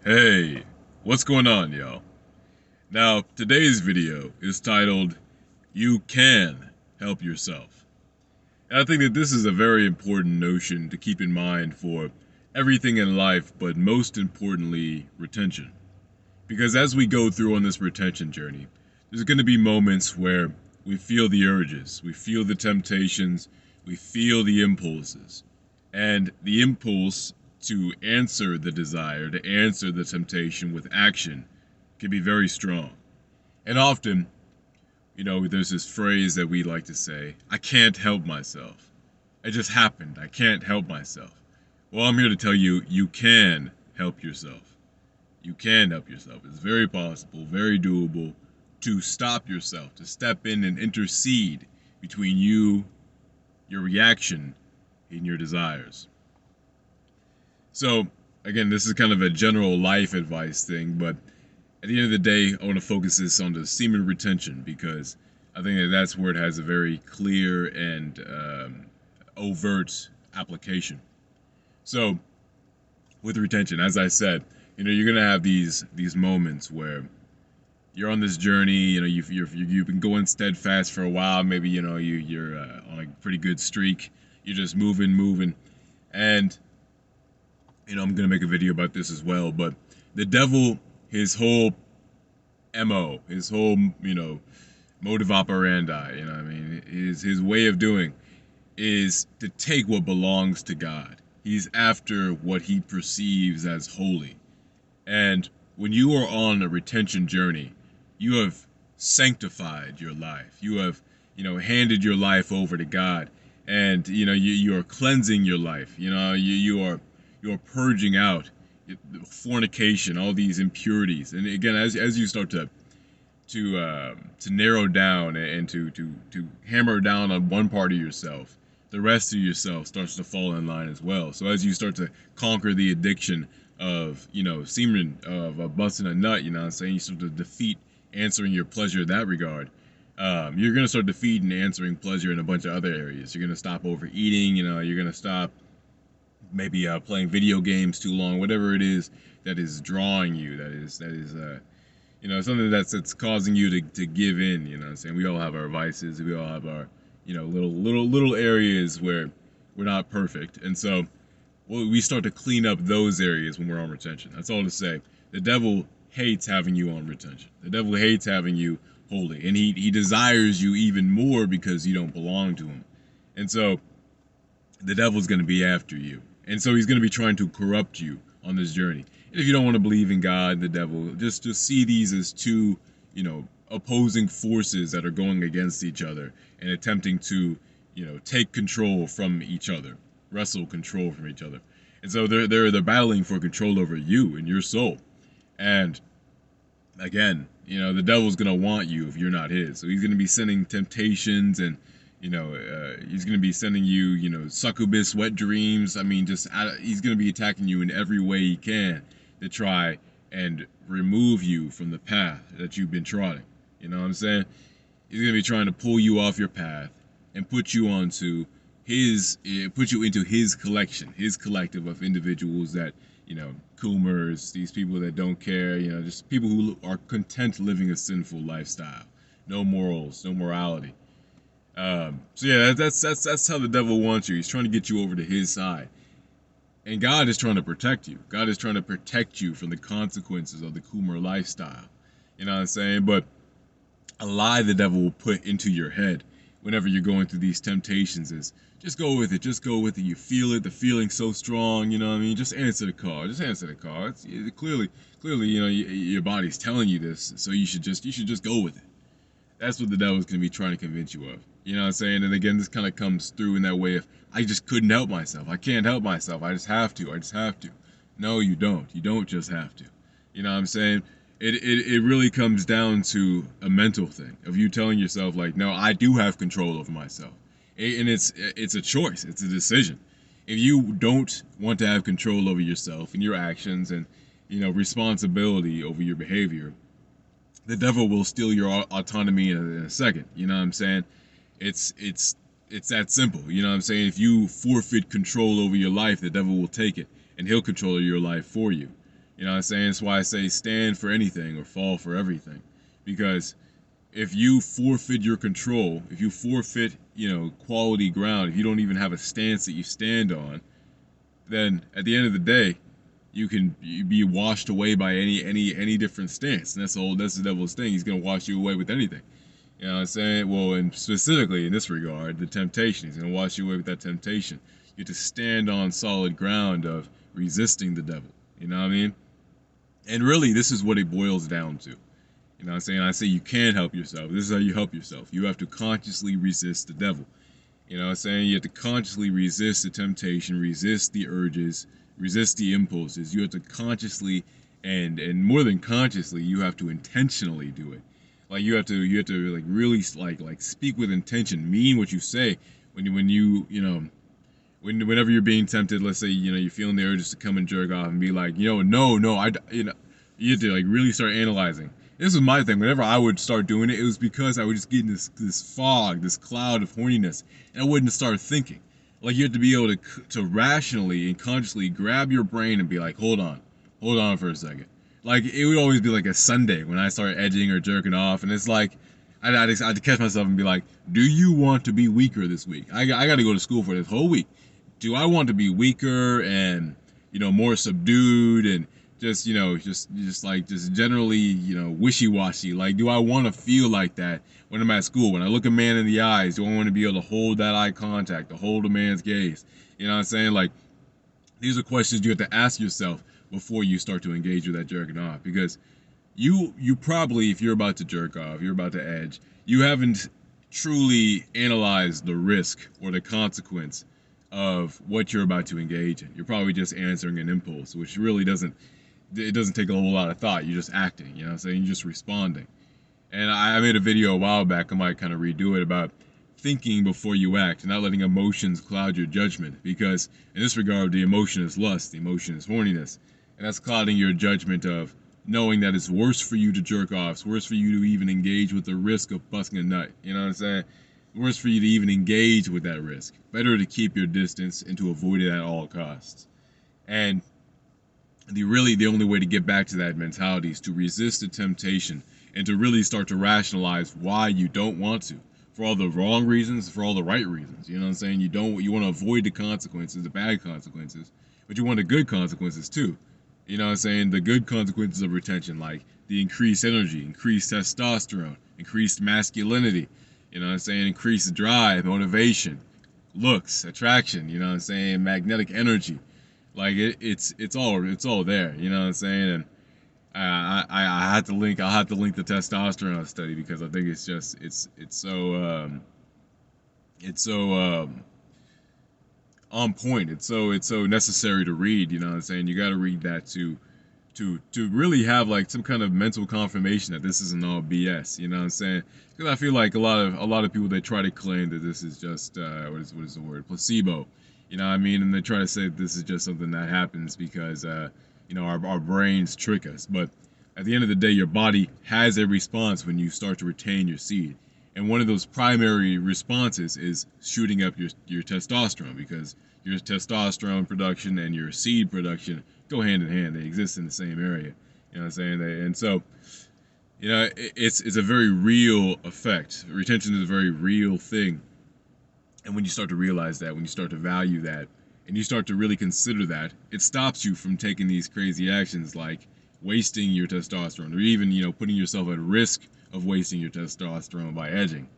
Hey, what's going on, y'all? Now, today's video is titled, You Can Help Yourself. And I think that this is a very important notion to keep in mind for everything in life, but most importantly, retention. Because as we go through on this retention journey, there's going to be moments where we feel the urges, we feel the temptations, we feel the impulses. And the impulse to answer the desire, to answer the temptation with action, can be very strong. And often, there's this phrase that we like to say, I can't help myself. It just happened. I can't help myself. Well, I'm here to tell you, you can help yourself. You can help yourself. It's very possible, very doable to stop yourself, to step in and intercede between you, your reaction, and your desires. So, again, this is kind of a general life advice thing, but at the end of the day, I want to focus this on the semen retention because I think that that's where it has a very clear and overt application. So, with retention, as I said, you're gonna have these moments where you're on this journey. You've been going steadfast for a while. Maybe you're on a pretty good streak. You're just moving, and I'm gonna make a video about this as well. But the devil, his whole mo, his whole modus operandi, his way of doing is to take what belongs to God. He's after what he perceives as holy. And when you are on a retention journey, you have sanctified your life. You have, handed your life over to God, and you are cleansing your life. You're purging out fornication, all these impurities. And again, as you start to narrow down and to hammer down on one part of yourself, the rest of yourself starts to fall in line as well. So as you start to conquer the addiction of semen, of busting a nut, you start to defeat answering your pleasure in that regard. You're gonna start defeating answering pleasure in a bunch of other areas. You're gonna stop overeating. You're gonna stop maybe playing video games too long, whatever it is that is drawing you, that is something that's causing you to give in. What I'm saying? We all have our vices. We all have our little areas where we're not perfect, and so we start to clean up those areas when we're on retention. That's all to say. The devil hates having you on retention. The devil hates having you holy, and he desires you even more because you don't belong to him. And so the devil's going to be after you. And so he's going to be trying to corrupt you on this journey. And if you don't want to believe in God, the devil, just see these as two, opposing forces that are going against each other and attempting to, take control from each other, wrestle control from each other. And so they're battling for control over you and your soul. And again, the devil's going to want you if you're not his. So he's going to be sending temptations and he's going to be sending you, succubus, wet dreams. He's going to be attacking you in every way he can to try and remove you from the path that you've been trotting. You know what I'm saying? He's going to be trying to pull you off your path and put you into his collection, his collective of individuals that, coomers, these people that don't care, just people who are content living a sinful lifestyle. No morals, no morality. So yeah, that's how the devil wants you. He's trying to get you over to his side. And God is trying to protect you. God is trying to protect you from the consequences of the Coomer lifestyle. You know what I'm saying? But a lie the devil will put into your head whenever you're going through these temptations is, just go with it. Just go with it. You feel it. The feeling's so strong. Just answer the call. Just answer the call. Clearly, your body's telling you this. So you should just go with it. That's what the devil's going to be trying to convince you of. You know what I'm saying? And again, this kind of comes through in that way of, I just couldn't help myself. I can't help myself. I just have to. I just have to. No, you don't. You don't just have to. You know what I'm saying? It really comes down to a mental thing of you telling yourself, like, no, I do have control over myself. And it's a choice. It's a decision. If you don't want to have control over yourself and your actions and, responsibility over your behavior, the devil will steal your autonomy in a second. You know what I'm saying? It's that simple. You know what I'm saying? If you forfeit control over your life, the devil will take it and he'll control your life for you. You know what I'm saying? That's why I say stand for anything or fall for everything. Because if you forfeit your control, if you forfeit, quality ground, if you don't even have a stance that you stand on, then at the end of the day, you can be washed away by any different stance. And that's the devil's thing. He's gonna wash you away with anything. You know what I'm saying? Well, and specifically in this regard, the temptation. He's gonna wash you away with that temptation. You have to stand on solid ground of resisting the devil. You know what I mean? And really, this is what it boils down to. You know what I'm saying? I say you can help yourself. This is how you help yourself. You have to consciously resist the devil. You know what I'm saying? You have to consciously resist the temptation, resist the urges, resist the impulses. You have to consciously and more than consciously, you have to intentionally do it. Like you have to like really like speak with intention, mean what you say whenever you're being tempted. Let's say you're feeling the urges to come and jerk off and be like, no, you have to like really start analyzing. This was my thing. Whenever I would start doing it, it was because I would just get in this fog, this cloud of horniness, and I wouldn't start thinking. Like you have to be able to rationally and consciously grab your brain and be like, hold on for a second. Like it would always be like a Sunday when I started edging or jerking off, and it's like I'd catch myself and be like, do you want to be weaker this week? I got to go to school for this whole week. Do I want to be weaker and more subdued and just generally wishy-washy? Like, do I want to feel like that when I'm at school? When I look a man in the eyes, do I want to be able to hold that eye contact, to hold a man's gaze? You know what I'm saying? Like, these are questions you have to ask yourself before you start to engage with that jerking off, because you probably, if you're about to jerk off, you're about to edge, you haven't truly analyzed the risk or the consequence of what you're about to engage in. You're probably just answering an impulse, which really doesn't take a whole lot of thought. You're just acting, you know what I'm saying? You're just responding. And I made a video a while back, I might kind of redo it, about thinking before you act and not letting emotions cloud your judgment, because in this regard, the emotion is lust, the emotion is horniness, and that's clouding your judgment of knowing that it's worse for you to jerk off, it's worse for you to even engage with the risk of busting a nut, you know what I'm saying? Worse for you to even engage with that risk. Better to keep your distance and to avoid it at all costs. And the only way to get back to that mentality is to resist the temptation and to really start to rationalize why you don't want to. For all the wrong reasons, for all the right reasons. You know what I'm saying? You want to avoid the consequences, the bad consequences, but you want the good consequences too. You know what I'm saying? The good consequences of retention, like the increased energy, increased testosterone, increased masculinity, you know what I'm saying? Increased drive, motivation, looks, attraction, you know what I'm saying? Magnetic energy. Like it's all there, you know what I'm saying? And I had to link I'll have to link the testosterone study, because I think it's just it's so on point. It's so necessary to read, you know what I'm saying? You got to read that to really have like some kind of mental confirmation that this isn't all BS, you know what I'm saying? Because I feel like a lot of people, they try to claim that this is just what is the word, placebo, you know what I mean? And they try to say this is just something that happens because our brains trick us. But at the end of the day, your body has a response when you start to retain your seed. And one of those primary responses is shooting up your testosterone, because your testosterone production and your seed production go hand in hand. They exist in the same area. You know what I'm saying? And so, it's a very real effect. Retention is a very real thing. And when you start to realize that, when you start to value that, and you start to really consider that, it stops you from taking these crazy actions like wasting your testosterone, or even, putting yourself at risk of wasting your testosterone by edging.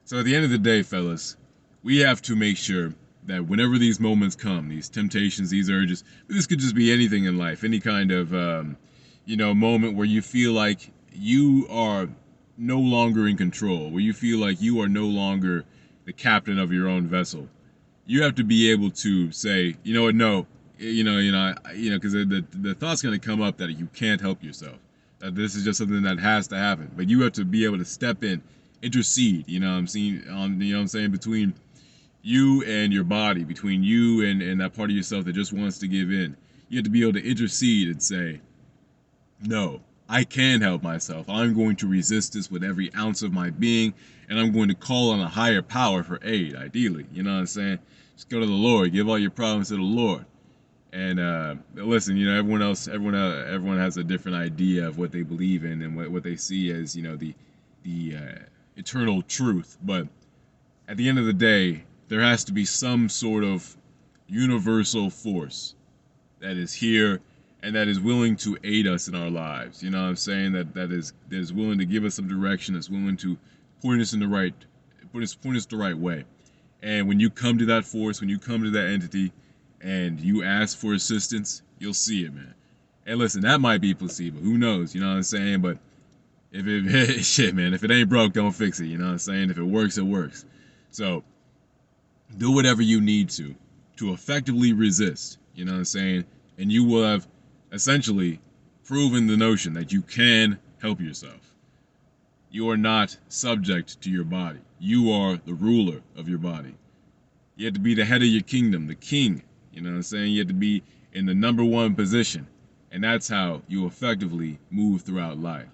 So at the end of the day, fellas, we have to make sure that whenever these moments come, these temptations, these urges, this could just be anything in life, any kind of, moment where you feel like you are no longer in control, where you feel like you are no longer the captain of your own vessel. You have to be able to say, you know what, no, because the thought's going to come up that you can't help yourself, that this is just something that has to happen. But you have to be able to step in, intercede, between you and your body, between you and that part of yourself that just wants to give in. You have to be able to intercede and say, no, I can help myself. I'm going to resist this with every ounce of my being, and I'm going to call on a higher power for aid, ideally. You know what I'm saying? Just go to the Lord. Give all your problems to the Lord. And listen, everyone has a different idea of what they believe in and what they see as, the eternal truth. But at the end of the day, there has to be some sort of universal force that is here and that is willing to aid us in our lives. You know what I'm saying? That is willing to give us some direction, that's willing to point us in the right point us the right way. And when you come to that force, when you come to that entity and you ask for assistance, you'll see it, man. And listen, that might be placebo. Who knows? You know what I'm saying? But if it shit, man, if it ain't broke, don't fix it. You know what I'm saying? If it works, it works. So do whatever you need to effectively resist. You know what I'm saying? And you will have essentially proven the notion that you can help yourself. You are not subject to your body. You are the ruler of your body. You have to be the head of your kingdom, the king. You know what I'm saying? You have to be in the number one position. And that's how you effectively move throughout life.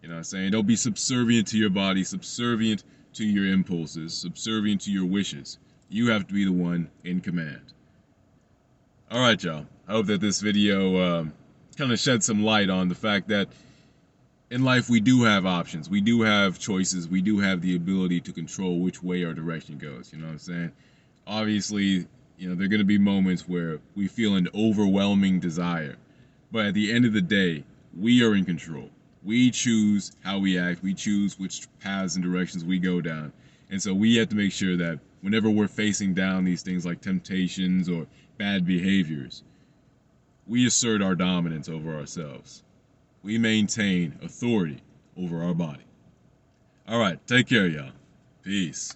You know what I'm saying? Don't be subservient to your body, subservient to your impulses, subservient to your wishes. You have to be the one in command. All right, y'all. I hope that this video kind of shed some light on the fact that in life we do have options. We do have choices. We do have the ability to control which way our direction goes. You know what I'm saying? Obviously, there are going to be moments where we feel an overwhelming desire. But at the end of the day, we are in control. We choose how we act. We choose which paths and directions we go down. And so we have to make sure that whenever we're facing down these things like temptations or bad behaviors, we assert our dominance over ourselves. We maintain authority over our body. All right, take care, y'all. Peace.